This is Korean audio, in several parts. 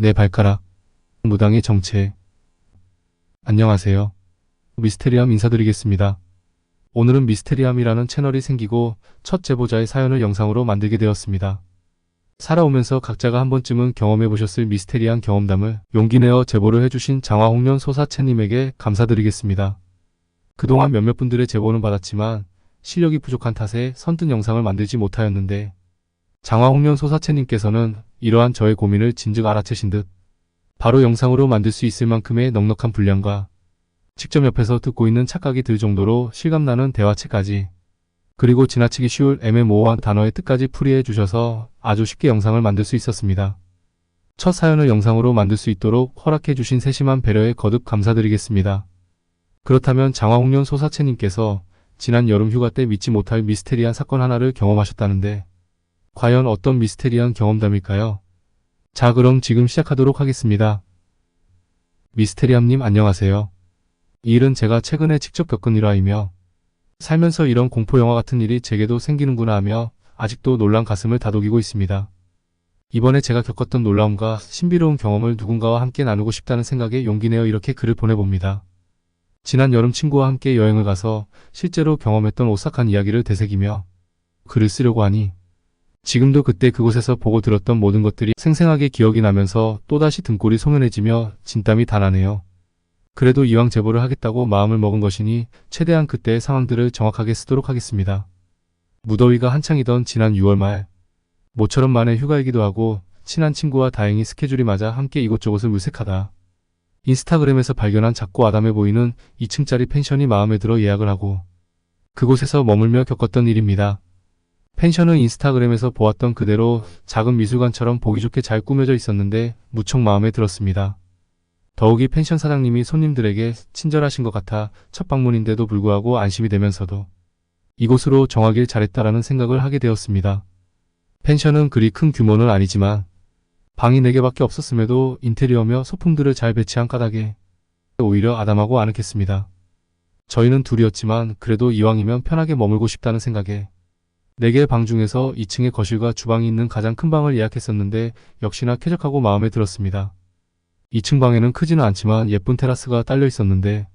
내 발가락. 무당의 정체. 안녕하세요. 미스테리함 인사드리겠습니다. 오늘은 미스테리함이라는 채널이 생기고 첫 제보자의 사연을 영상으로 만들게 되었습니다. 살아오면서 각자가 한 번쯤은 경험해보셨을 미스테리한 경험담을 용기내어 제보를 해주신 장화홍련 소사채님에게 감사드리겠습니다. 그동안 몇몇 분들의 제보는 받았지만 실력이 부족한 탓에 선뜻 영상을 만들지 못하였는데 장화홍련 소사채님께서는 이러한 저의 고민을 진즉 알아채신 듯 바로 영상으로 만들 수 있을 만큼의 넉넉한 분량과 직접 옆에서 듣고 있는 착각이 들 정도로 실감나는 대화체까지 그리고 지나치기 쉬울 애매모호한 단어의 뜻까지 풀이해 주셔서 아주 쉽게 영상을 만들 수 있었습니다. 첫 사연을 영상으로 만들 수 있도록 허락해 주신 세심한 배려에 거듭 감사드리겠습니다. 그렇다면 장화홍련 소사채님께서 지난 여름 휴가 때 믿지 못할 미스테리한 사건 하나를 경험하셨다는데 과연 어떤 미스테리한 경험담일까요? 자, 그럼 지금 시작하도록 하겠습니다. 미스테리함님 안녕하세요. 이 일은 제가 최근에 직접 겪은 일화이며 살면서 이런 공포영화 같은 일이 제게도 생기는구나 하며 아직도 놀란 가슴을 다독이고 있습니다. 이번에 제가 겪었던 놀라움과 신비로운 경험을 누군가와 함께 나누고 싶다는 생각에 용기내어 이렇게 글을 보내봅니다. 지난 여름 친구와 함께 여행을 가서 실제로 경험했던 오싹한 이야기를 되새기며 글을 쓰려고 하니 지금도 그때 그곳에서 보고 들었던 모든 것들이 생생하게 기억이 나면서 또다시 등골이 송연해지며 진땀이 다 나네요. 그래도 이왕 제보를 하겠다고 마음을 먹은 것이니 최대한 그때의 상황들을 정확하게 쓰도록 하겠습니다. 무더위가 한창이던 지난 6월 말, 모처럼 만에 휴가이기도 하고 친한 친구와 다행히 스케줄이 맞아 함께 이곳저곳을 물색하다 인스타그램에서 발견한 작고 아담해 보이는 2층짜리 펜션이 마음에 들어 예약을 하고 그곳에서 머물며 겪었던 일입니다. 펜션은 인스타그램에서 보았던 그대로 작은 미술관처럼 보기 좋게 잘 꾸며져 있었는데 무척 마음에 들었습니다. 더욱이 펜션 사장님이 손님들에게 친절하신 것 같아 첫 방문인데도 불구하고 안심이 되면서도 이곳으로 정하길 잘했다라는 생각을 하게 되었습니다. 펜션은 그리 큰 규모는 아니지만 방이 4개밖에 없었음에도 인테리어며 소품들을 잘 배치한 까닭에 오히려 아담하고 아늑했습니다. 저희는 둘이었지만 그래도 이왕이면 편하게 머물고 싶다는 생각에 4개의 방 중에서 2층에 거실과 주방이 있는 가장 큰 방을 예약했었는데 역시나 쾌적하고 마음에 들었습니다. 2층 방에는 크지는 않지만 예쁜 테라스가 딸려 있었는데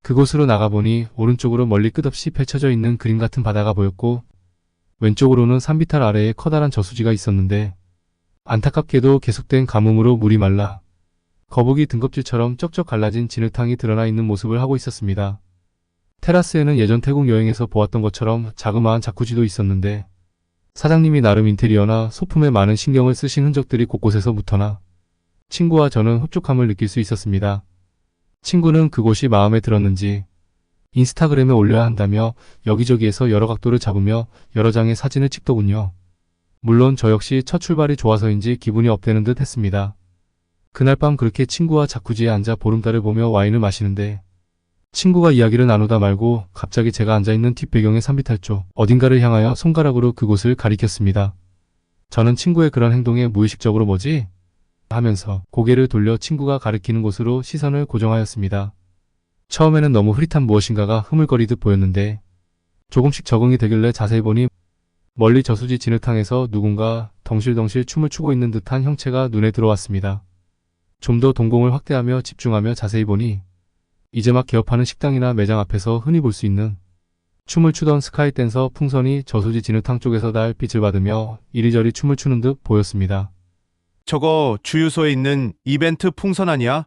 그곳으로 나가보니 오른쪽으로 멀리 끝없이 펼쳐져 있는 그림 같은 바다가 보였고 왼쪽으로는 산비탈 아래에 커다란 저수지가 있었는데 안타깝게도 계속된 가뭄으로 물이 말라 거북이 등껍질처럼 쩍쩍 갈라진 진흙탕이 드러나 있는 모습을 하고 있었습니다. 테라스에는 예전 태국 여행에서 보았던 것처럼 자그마한 자쿠지도 있었는데 사장님이 나름 인테리어나 소품에 많은 신경을 쓰신 흔적들이 곳곳에서 묻어나 친구와 저는 흡족함을 느낄 수 있었습니다. 친구는 그곳이 마음에 들었는지 인스타그램에 올려야 한다며 여기저기에서 여러 각도를 잡으며 여러 장의 사진을 찍더군요. 물론 저 역시 첫 출발이 좋아서인지 기분이 업되는 듯 했습니다. 그날 밤 그렇게 친구와 자쿠지에 앉아 보름달을 보며 와인을 마시는데 친구가 이야기를 나누다 말고 갑자기 제가 앉아있는 뒷배경의 산비탈 쪽 어딘가를 향하여 손가락으로 그곳을 가리켰습니다. 저는 친구의 그런 행동에 무의식적으로 뭐지? 하면서 고개를 돌려 친구가 가리키는 곳으로 시선을 고정하였습니다. 처음에는 너무 흐릿한 무엇인가가 흐물거리듯 보였는데 조금씩 적응이 되길래 자세히 보니 멀리 저수지 진흙탕에서 누군가 덩실덩실 춤을 추고 있는 듯한 형체가 눈에 들어왔습니다. 좀 더 동공을 확대하며 집중하며 자세히 보니 이제 막 개업하는 식당이나 매장 앞에서 흔히 볼 수 있는 춤을 추던 스카이 댄서 풍선이 저수지 진흙탕 쪽에서 달빛을 받으며 이리저리 춤을 추는 듯 보였습니다. 저거 주유소에 있는 이벤트 풍선 아니야?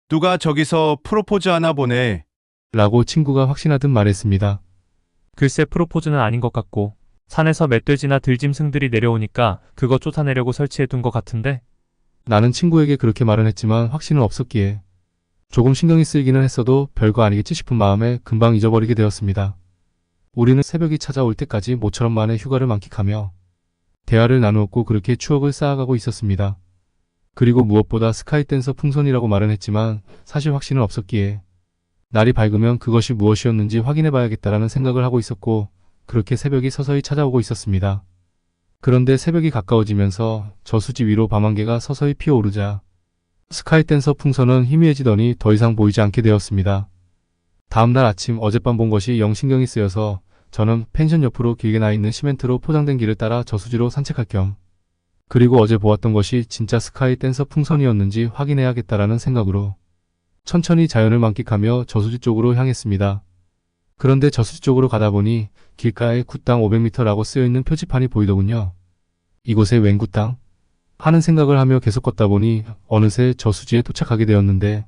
누가 저기서 프로포즈 하나 보네. 라고 친구가 확신하듯 말했습니다. 글쎄 프로포즈는 아닌 것 같고 산에서 멧돼지나 들짐승들이 내려오니까 그거 쫓아내려고 설치해둔 것 같은데? 나는 친구에게 그렇게 말은 했지만 확신은 없었기에 조금 신경이 쓰이기는 했어도 별거 아니겠지 싶은 마음에 금방 잊어버리게 되었습니다. 우리는 새벽이 찾아올 때까지 모처럼 만에 휴가를 만끽하며 대화를 나누었고 그렇게 추억을 쌓아가고 있었습니다. 그리고 무엇보다 스카이 댄서 풍선이라고 말은 했지만 사실 확신은 없었기에 날이 밝으면 그것이 무엇이었는지 확인해봐야겠다라는 생각을 하고 있었고 그렇게 새벽이 서서히 찾아오고 있었습니다. 그런데 새벽이 가까워지면서 저수지 위로 밤안개가 서서히 피어오르자 스카이 댄서 풍선은 희미해지더니 더 이상 보이지 않게 되었습니다. 다음날 아침 어젯밤 본 것이 영 신경이 쓰여서 저는 펜션 옆으로 길게 나 있는 시멘트로 포장된 길을 따라 저수지로 산책할 겸 그리고 어제 보았던 것이 진짜 스카이 댄서 풍선이었는지 확인해야겠다라는 생각으로 천천히 자연을 만끽하며 저수지 쪽으로 향했습니다. 그런데 저수지 쪽으로 가다 보니 길가에 굿당 500m라고 쓰여있는 표지판이 보이더군요. 이곳에 웬 굿당? 하는 생각을 하며 계속 걷다 보니 어느새 저수지에 도착하게 되었는데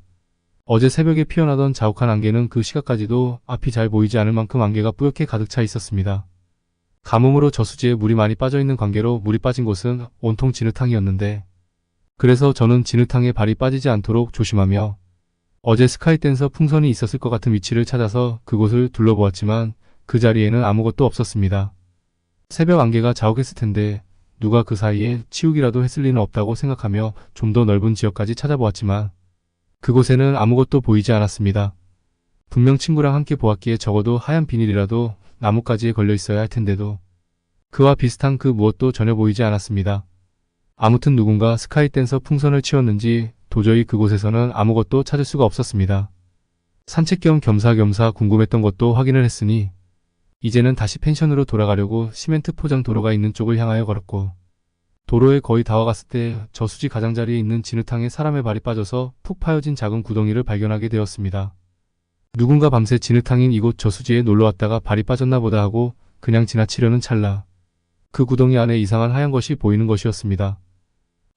어제 새벽에 피어나던 자욱한 안개는 그 시각까지도 앞이 잘 보이지 않을 만큼 안개가 뿌옇게 가득 차 있었습니다. 가뭄으로 저수지에 물이 많이 빠져있는 관계로 물이 빠진 곳은 온통 진흙탕이었는데 그래서 저는 진흙탕에 발이 빠지지 않도록 조심하며 어제 스카이 댄서 풍선이 있었을 것 같은 위치를 찾아서 그곳을 둘러보았지만 그 자리에는 아무것도 없었습니다. 새벽 안개가 자욱했을 텐데 누가 그 사이에 치우기라도 했을 리는 없다고 생각하며 좀 더 넓은 지역까지 찾아보았지만 그곳에는 아무것도 보이지 않았습니다. 분명 친구랑 함께 보았기에 적어도 하얀 비닐이라도 나뭇가지에 걸려 있어야 할 텐데도 그와 비슷한 그 무엇도 전혀 보이지 않았습니다. 아무튼 누군가 스카이 댄서 풍선을 치웠는지 도저히 그곳에서는 아무것도 찾을 수가 없었습니다. 산책 겸 겸사겸사 궁금했던 것도 확인을 했으니 이제는 다시 펜션으로 돌아가려고 시멘트 포장 도로가 있는 쪽을 향하여 걸었고 도로에 거의 다 와갔을 때 저수지 가장자리에 있는 진흙탕에 사람의 발이 빠져서 푹 파여진 작은 구덩이를 발견하게 되었습니다. 누군가 밤새 진흙탕인 이곳 저수지에 놀러왔다가 발이 빠졌나 보다 하고 그냥 지나치려는 찰나 그 구덩이 안에 이상한 하얀 것이 보이는 것이었습니다.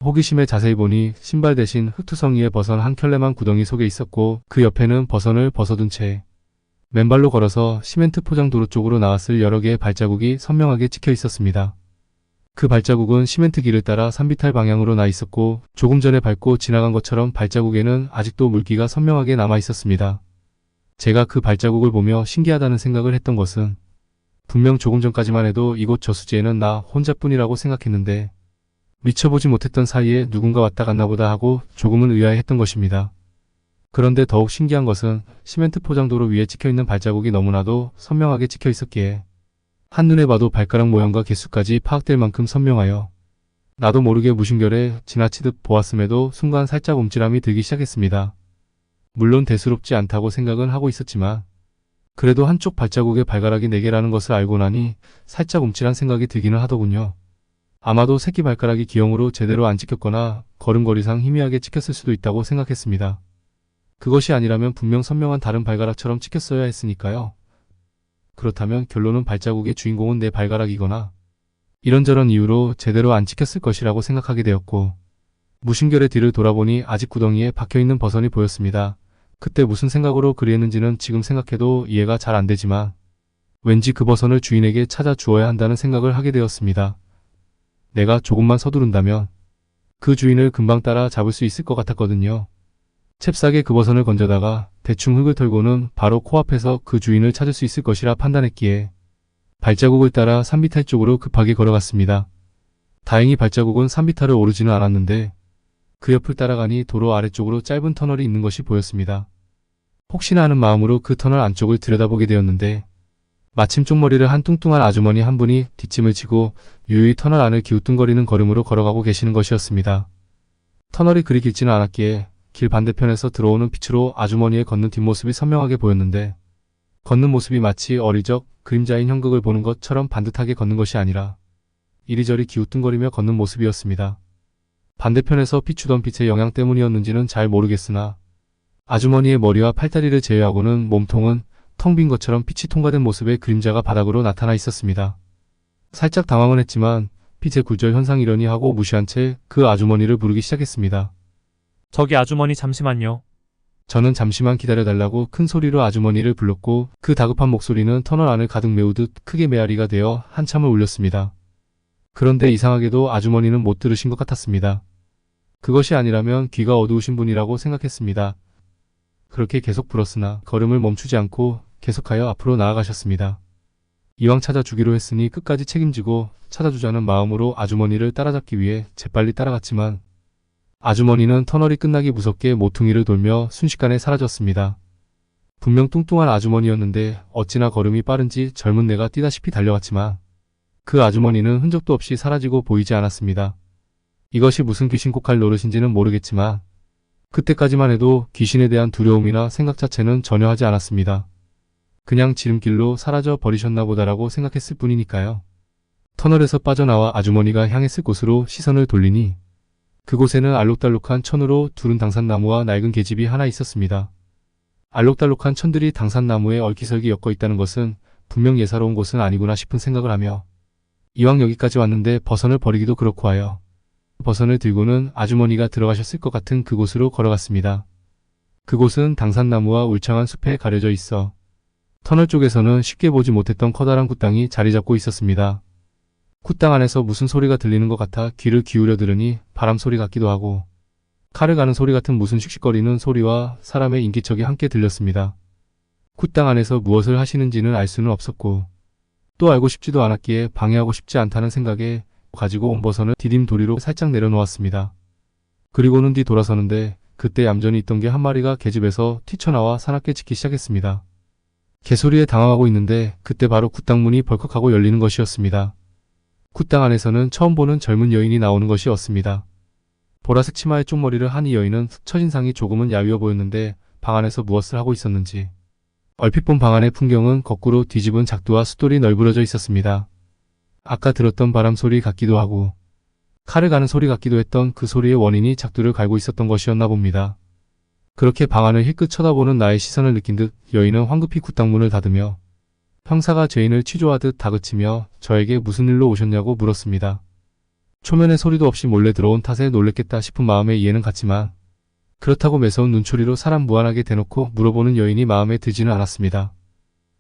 호기심에 자세히 보니 신발 대신 흙투성이에 버선 한 켤레만 구덩이 속에 있었고 그 옆에는 버선을 벗어둔 채 맨발로 걸어서 시멘트 포장 도로 쪽으로 나왔을 여러 개의 발자국이 선명하게 찍혀 있었습니다. 그 발자국은 시멘트 길을 따라 산비탈 방향으로 나 있었고 조금 전에 밟고 지나간 것처럼 발자국에는 아직도 물기가 선명하게 남아 있었습니다. 제가 그 발자국을 보며 신기하다는 생각을 했던 것은 분명 조금 전까지만 해도 이곳 저수지에는 나 혼자뿐이라고 생각했는데 미쳐보지 못했던 사이에 누군가 왔다 갔나 보다 하고 조금은 의아해했던 것입니다. 그런데 더욱 신기한 것은 시멘트 포장도로 위에 찍혀있는 발자국이 너무나도 선명하게 찍혀 있었기에 한눈에 봐도 발가락 모양과 개수까지 파악될 만큼 선명하여 나도 모르게 무심결에 지나치듯 보았음에도 순간 살짝 움찔함이 들기 시작했습니다. 물론 대수롭지 않다고 생각은 하고 있었지만 그래도 한쪽 발자국에 발가락이 4개라는 것을 알고 나니 살짝 움찔한 생각이 들기는 하더군요. 아마도 새끼 발가락이 기형으로 제대로 안 찍혔거나 걸음걸이상 희미하게 찍혔을 수도 있다고 생각했습니다. 그것이 아니라면 분명 선명한 다른 발가락처럼 찍혔어야 했으니까요. 그렇다면 결론은 발자국의 주인공은 내 발가락이거나 이런저런 이유로 제대로 안 찍혔을 것이라고 생각하게 되었고 무심결에 뒤를 돌아보니 아직 구덩이에 박혀있는 버선이 보였습니다. 그때 무슨 생각으로 그리했는지는 지금 생각해도 이해가 잘 안 되지만 왠지 그 버선을 주인에게 찾아 주어야 한다는 생각을 하게 되었습니다. 내가 조금만 서두른다면 그 주인을 금방 따라 잡을 수 있을 것 같았거든요. 잽싸게 그 버선을 건져다가 대충 흙을 털고는 바로 코앞에서 그 주인을 찾을 수 있을 것이라 판단했기에 발자국을 따라 산비탈 쪽으로 급하게 걸어갔습니다. 다행히 발자국은 산비탈을 오르지는 않았는데 그 옆을 따라가니 도로 아래쪽으로 짧은 터널이 있는 것이 보였습니다. 혹시나 하는 마음으로 그 터널 안쪽을 들여다보게 되었는데 마침 쪽머리를 한 뚱뚱한 아주머니 한 분이 뒷짐을 지고 유유히 터널 안을 기우뚱거리는 걸음으로 걸어가고 계시는 것이었습니다. 터널이 그리 길지는 않았기에 길 반대편에서 들어오는 빛으로 아주머니의 걷는 뒷모습이 선명하게 보였는데 걷는 모습이 마치 어리적 그림자인 형극을 보는 것처럼 반듯하게 걷는 것이 아니라 이리저리 기우뚱거리며 걷는 모습이었습니다. 반대편에서 비추던 빛의 영향 때문이었는지는 잘 모르겠으나 아주머니의 머리와 팔다리를 제외하고는 몸통은 텅 빈 것처럼 빛이 통과된 모습의 그림자가 바닥으로 나타나 있었습니다. 살짝 당황은 했지만 빛의 굴절 현상이려니 하고 무시한 채 그 아주머니를 부르기 시작했습니다. 저기 아주머니 잠시만요. 저는 잠시만 기다려달라고 큰 소리로 아주머니를 불렀고 그 다급한 목소리는 터널 안을 가득 메우듯 크게 메아리가 되어 한참을 울렸습니다. 그런데 이상하게도 아주머니는 못 들으신 것 같았습니다. 그것이 아니라면 귀가 어두우신 분이라고 생각했습니다. 그렇게 계속 불었으나 걸음을 멈추지 않고 계속하여 앞으로 나아가셨습니다. 이왕 찾아주기로 했으니 끝까지 책임지고 찾아주자는 마음으로 아주머니를 따라잡기 위해 재빨리 따라갔지만 아주머니는 터널이 끝나기 무섭게 모퉁이를 돌며 순식간에 사라졌습니다. 분명 뚱뚱한 아주머니였는데 어찌나 걸음이 빠른지 젊은 내가 뛰다시피 달려갔지만 그 아주머니는 흔적도 없이 사라지고 보이지 않았습니다. 이것이 무슨 귀신콕할 노릇인지는 모르겠지만 그때까지만 해도 귀신에 대한 두려움이나 생각 자체는 전혀 하지 않았습니다. 그냥 지름길로 사라져 버리셨나 보다라고 생각했을 뿐이니까요. 터널에서 빠져나와 아주머니가 향했을 곳으로 시선을 돌리니 그곳에는 알록달록한 천으로 두른 당산나무와 낡은 계집이 하나 있었습니다. 알록달록한 천들이 당산나무에 얼기설기 엮어 있다는 것은 분명 예사로운 곳은 아니구나 싶은 생각을 하며 이왕 여기까지 왔는데 버선을 버리기도 그렇고 하여 버선을 들고는 아주머니가 들어가셨을 것 같은 그곳으로 걸어갔습니다. 그곳은 당산나무와 울창한 숲에 가려져 있어 터널 쪽에서는 쉽게 보지 못했던 커다란 굿당이 자리 잡고 있었습니다. 굿당 안에서 무슨 소리가 들리는 것 같아 귀를 기울여 들으니 바람 소리 같기도 하고 칼을 가는 소리 같은 무슨 씩씩거리는 소리와 사람의 인기척이 함께 들렸습니다. 굿당 안에서 무엇을 하시는지는 알 수는 없었고 또 알고 싶지도 않았기에 방해하고 싶지 않다는 생각에 가지고 온 버선을 디딤도리로 살짝 내려놓았습니다. 그리고는 뒤 돌아서는데 그때 얌전히 있던 개 한 마리가 계집에서 튀쳐나와 사납게 짖기 시작했습니다. 개소리에 당황하고 있는데 그때 바로 굿당 문이 벌컥하고 열리는 것이었습니다. 굿당 안에서는 처음 보는 젊은 여인이 나오는 것이었습니다. 보라색 치마에 쪽머리를 한 이 여인은 첫인상이 조금은 야위어 보였는데 방 안에서 무엇을 하고 있었는지 얼핏 본 방 안의 풍경은 거꾸로 뒤집은 작두와 숫돌이 널브러져 있었습니다. 아까 들었던 바람 소리 같기도 하고 칼을 가는 소리 같기도 했던 그 소리의 원인이 작두를 갈고 있었던 것이었나 봅니다. 그렇게 방 안을 힐끗 쳐다보는 나의 시선을 느낀 듯 여인은 황급히 굿당문을 닫으며 형사가 죄인을 취조하듯 다그치며 저에게 무슨 일로 오셨냐고 물었습니다. 초면에 소리도 없이 몰래 들어온 탓에 놀랬겠다 싶은 마음에 이해는 갔지만 그렇다고 매서운 눈초리로 사람 무한하게 대놓고 물어보는 여인이 마음에 들지는 않았습니다.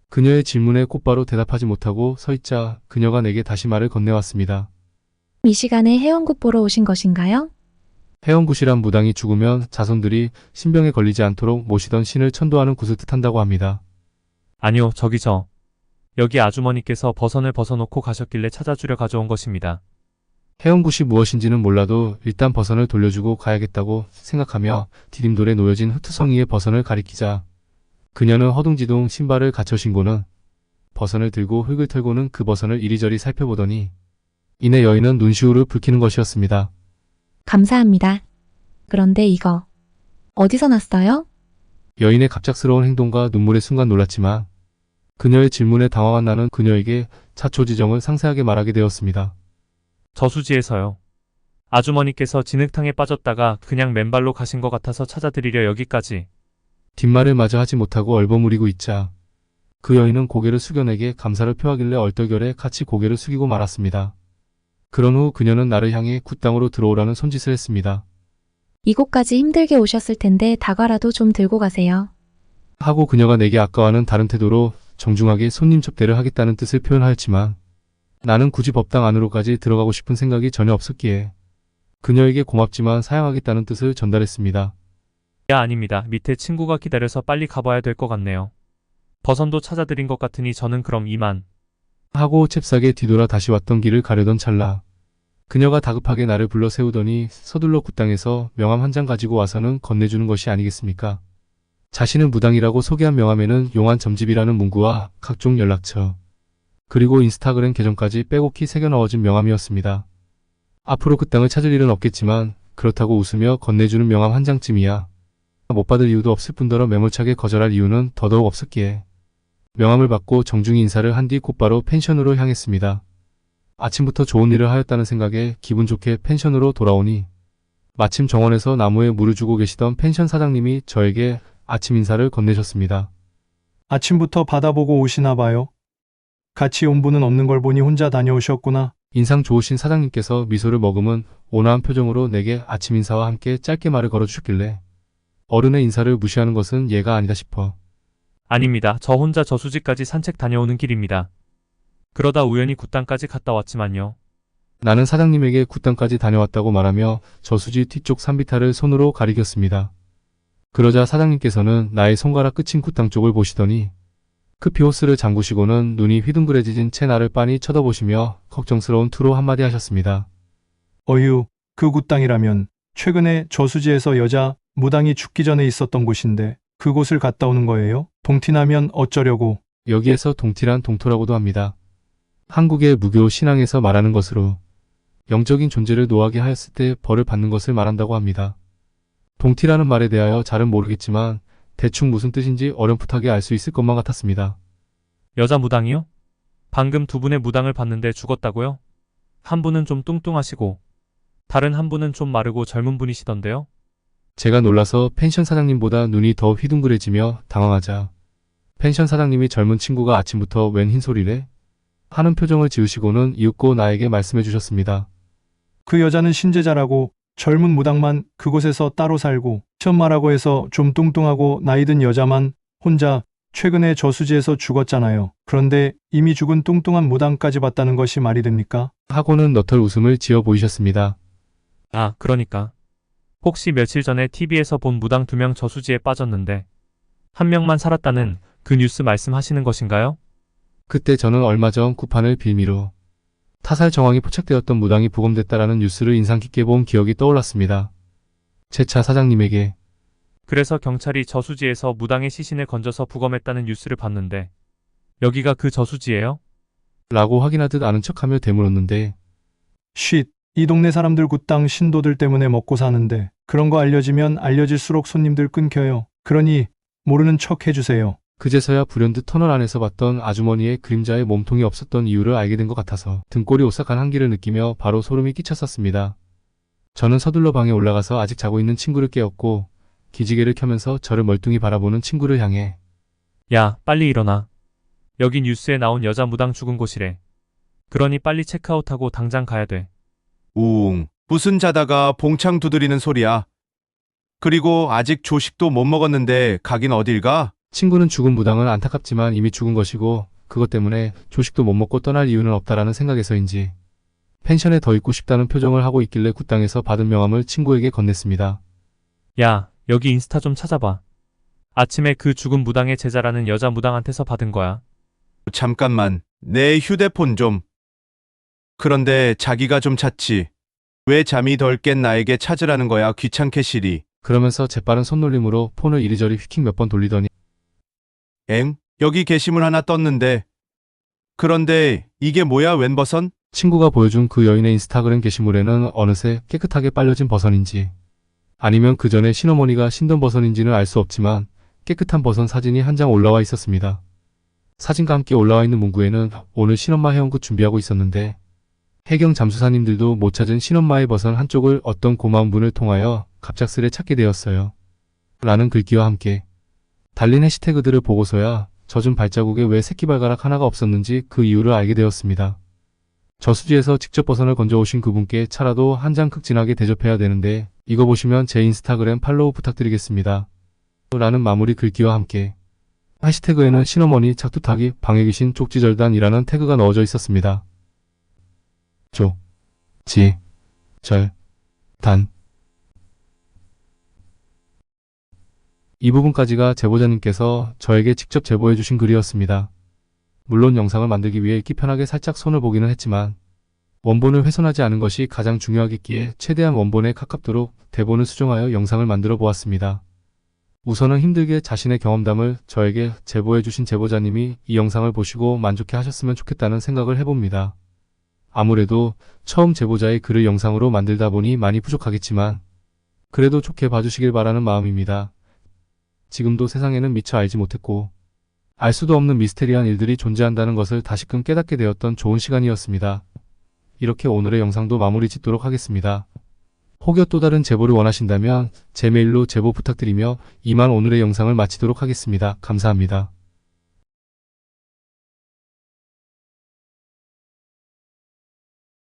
그녀의 질문에 곧바로 대답하지 못하고 서있자 그녀가 내게 다시 말을 건네왔습니다. 이 시간에 해원굿 보러 오신 것인가요? 해원굿이란 무당이 죽으면 자손들이 신병에 걸리지 않도록 모시던 신을 천도하는 굿을 뜻한다고 합니다. 아니요, 여기 아주머니께서 버선을 벗어놓고 가셨길래 찾아주려 가져온 것입니다. 해원굿이 무엇인지는 몰라도 일단 버선을 돌려주고 가야겠다고 생각하며 디딤돌에 놓여진 흑투성이의 버선을 가리키자 그녀는 허둥지둥 신발을 갖춰 신고는 버선을 들고 흙을 털고는 그 버선을 이리저리 살펴보더니 이내 여인은 눈시울을 붉히는 것이었습니다. 감사합니다. 그런데 이거 어디서 났어요? 여인의 갑작스러운 행동과 눈물에 순간 놀랐지만 그녀의 질문에 당황한 나는 그녀에게 자초지정을 상세하게 말하게 되었습니다. 저수지에서요. 아주머니께서 진흙탕에 빠졌다가 그냥 맨발로 가신 것 같아서 찾아드리려 여기까지. 뒷말을 마저 하지 못하고 얼버무리고 있자 그 여인은 고개를 숙여 내게 감사를 표하길래 얼떨결에 같이 고개를 숙이고 말았습니다. 그런 후 그녀는 나를 향해 굿당으로 들어오라는 손짓을 했습니다. 이곳까지 힘들게 오셨을 텐데 다과라도 좀 들고 가세요. 하고 그녀가 내게 아까와는 다른 태도로 정중하게 손님 접대를 하겠다는 뜻을 표현하였지만 나는 굳이 법당 안으로까지 들어가고 싶은 생각이 전혀 없었기에 그녀에게 고맙지만 사양하겠다는 뜻을 전달했습니다. 야, 아닙니다. 밑에 친구가 기다려서 빨리 가봐야 될 것 같네요. 버선도 찾아드린 것 같으니 저는 그럼 이만. 하고 잽싸게 뒤돌아 다시 왔던 길을 가려던 찰나 그녀가 다급하게 나를 불러 세우더니 서둘러 굿당에서 명함 한 장 가지고 와서는 건네주는 것이 아니겠습니까? 자신은 무당이라고 소개한 명함에는 용한 점집이라는 문구와 각종 연락처 그리고 인스타그램 계정까지 빼곡히 새겨 넣어진 명함이었습니다. 앞으로 그 땅을 찾을 일은 없겠지만 그렇다고 웃으며 건네주는 명함 한 장쯤이야 못 받을 이유도 없을 뿐더러 매몰차게 거절할 이유는 더더욱 없었기에 명함을 받고 정중히 인사를 한 뒤 곧바로 펜션으로 향했습니다. 아침부터 좋은 일을 하였다는 생각에 기분 좋게 펜션으로 돌아오니 마침 정원에서 나무에 물을 주고 계시던 펜션 사장님이 저에게 아침 인사를 건네셨습니다. 아침부터 바다 보고 오시나 봐요. 같이 온 분은 없는 걸 보니 혼자 다녀오셨구나. 인상 좋으신 사장님께서 미소를 머금은 온화한 표정으로 내게 아침 인사와 함께 짧게 말을 걸어주셨길래 어른의 인사를 무시하는 것은 예가 아니다 싶어 아닙니다. 저 혼자 저수지까지 산책 다녀오는 길입니다. 그러다 우연히 굿당까지 갔다 왔지만요. 나는 사장님에게 굿당까지 다녀왔다고 말하며 저수지 뒤쪽 산비탈을 손으로 가리켰습니다. 그러자 사장님께서는 나의 손가락 끝인 굿당 쪽을 보시더니 급히 호스를 잠그시고는 눈이 휘둥그레지진 채 나를 빤히 쳐다보시며 걱정스러운 투로 한마디 하셨습니다. 어휴, 그 굿당이라면 최근에 저수지에서 여자 무당이 죽기 전에 있었던 곳인데 그곳을 갔다 오는 거예요? 동티나면 어쩌려고? 여기에서 동티란 동토라고도 합니다. 한국의 무교 신앙에서 말하는 것으로 영적인 존재를 노하게 하였을 때 벌을 받는 것을 말한다고 합니다. 동티라는 말에 대하여 잘은 모르겠지만 대충 무슨 뜻인지 어렴풋하게 알 수 있을 것만 같았습니다. 여자 무당이요? 방금 두 분의 무당을 봤는데 죽었다고요? 한 분은 좀 뚱뚱하시고 다른 한 분은 좀 마르고 젊은 분이시던데요. 제가 놀라서 펜션 사장님보다 눈이 더 휘둥그레지며 당황하자 펜션 사장님이 젊은 친구가 아침부터 웬 흰소리래? 하는 표정을 지으시고는 이윽고 나에게 말씀해 주셨습니다. 그 여자는 신재자라고 젊은 무당만 그곳에서 따로 살고 시엄마라고 해서 좀 뚱뚱하고 나이든 여자만 혼자 최근에 저수지에서 죽었잖아요. 그런데 이미 죽은 뚱뚱한 무당까지 봤다는 것이 말이 됩니까? 하고는 너털 웃음을 지어 보이셨습니다. 아, 그러니까. 혹시 며칠 전에 TV에서 본 무당 2명 저수지에 빠졌는데 한 명만 살았다는 그 뉴스 말씀하시는 것인가요? 그때 저는 얼마 전 구판을 빌미로 타살 정황이 포착되었던 무당이 부검됐다라는 뉴스를 인상 깊게 본 기억이 떠올랐습니다. 제 차 사장님에게 그래서 경찰이 저수지에서 무당의 시신을 건져서 부검했다는 뉴스를 봤는데 여기가 그 저수지예요? 라고 확인하듯 아는 척하며 되물었는데 쉿, 이 동네 사람들 굿당 신도들 때문에 먹고 사는데 그런 거 알려지면 알려질수록 손님들 끊겨요. 그러니 모르는 척 해주세요. 그제서야 불현듯 터널 안에서 봤던 아주머니의 그림자에 몸통이 없었던 이유를 알게 된 것 같아서 등골이 오싹한 한기를 느끼며 바로 소름이 끼쳤었습니다. 저는 서둘러 방에 올라가서 아직 자고 있는 친구를 깨웠고 기지개를 켜면서 저를 멀뚱히 바라보는 친구를 향해 야, 빨리 일어나. 여기 뉴스에 나온 여자 무당 죽은 곳이래. 그러니 빨리 체크아웃하고 당장 가야 돼. 우웅, 무슨 자다가 봉창 두드리는 소리야. 그리고 아직 조식도 못 먹었는데 가긴 어딜 가? 친구는 죽은 무당은 안타깝지만 이미 죽은 것이고 그것 때문에 조식도 못 먹고 떠날 이유는 없다라는 생각에서인지 펜션에 더 있고 싶다는 표정을 하고 있길래 굿당에서 받은 명함을 친구에게 건넸습니다. 야, 여기 인스타 좀 찾아봐. 아침에 그 죽은 무당의 제자라는 여자 무당한테서 받은 거야. 잠깐만, 내 휴대폰 좀. 그런데 자기가 좀 찾지. 왜 잠이 덜 깬 나에게 찾으라는 거야, 귀찮게 시리. 그러면서 재빠른 손놀림으로 폰을 이리저리 휘킹 몇 번 돌리더니 엥? 여기 게시물 하나 떴는데. 그런데 이게 뭐야, 웬 버선? 친구가 보여준 그 여인의 인스타그램 게시물에는 어느새 깨끗하게 빨려진 버선인지 아니면 그 전에 신어머니가 신던 버선인지는 알 수 없지만 깨끗한 버선 사진이 한 장 올라와 있었습니다. 사진과 함께 올라와 있는 문구에는 오늘 신엄마 회원굿 준비하고 있었는데 해경 잠수사님들도 못 찾은 신엄마의 버선 한쪽을 어떤 고마운 분을 통하여 갑작스레 찾게 되었어요. 라는 글귀와 함께 달린 해시태그들을 보고서야 젖은 발자국에 왜 새끼발가락 하나가 없었는지 그 이유를 알게 되었습니다. 저수지에서 직접 버선을 건져오신 그분께 차라도 한 장 극진하게 대접해야 되는데 이거 보시면 제 인스타그램 팔로우 부탁드리겠습니다. 라는 마무리 글귀와 함께 해시태그에는 신어머니 작두타기 방에 계신 쪽지절단이라는 태그가 넣어져 있었습니다. 쪽, 지, 절, 단. 이 부분까지가 제보자님께서 저에게 직접 제보해 주신 글이었습니다. 물론 영상을 만들기 위해 읽기 편하게 살짝 손을 보기는 했지만 원본을 훼손하지 않은 것이 가장 중요하겠기에 최대한 원본에 가깝도록 대본을 수정하여 영상을 만들어 보았습니다. 우선은 힘들게 자신의 경험담을 저에게 제보해 주신 제보자님이 이 영상을 보시고 만족해 하셨으면 좋겠다는 생각을 해봅니다. 아무래도 처음 제보자의 글을 영상으로 만들다 보니 많이 부족하겠지만 그래도 좋게 봐주시길 바라는 마음입니다. 지금도 세상에는 미처 알지 못했고 알 수도 없는 미스테리한 일들이 존재한다는 것을 다시금 깨닫게 되었던 좋은 시간이었습니다. 이렇게 오늘의 영상도 마무리 짓도록 하겠습니다. 혹여 또 다른 제보를 원하신다면 제 메일로 제보 부탁드리며 이만 오늘의 영상을 마치도록 하겠습니다. 감사합니다.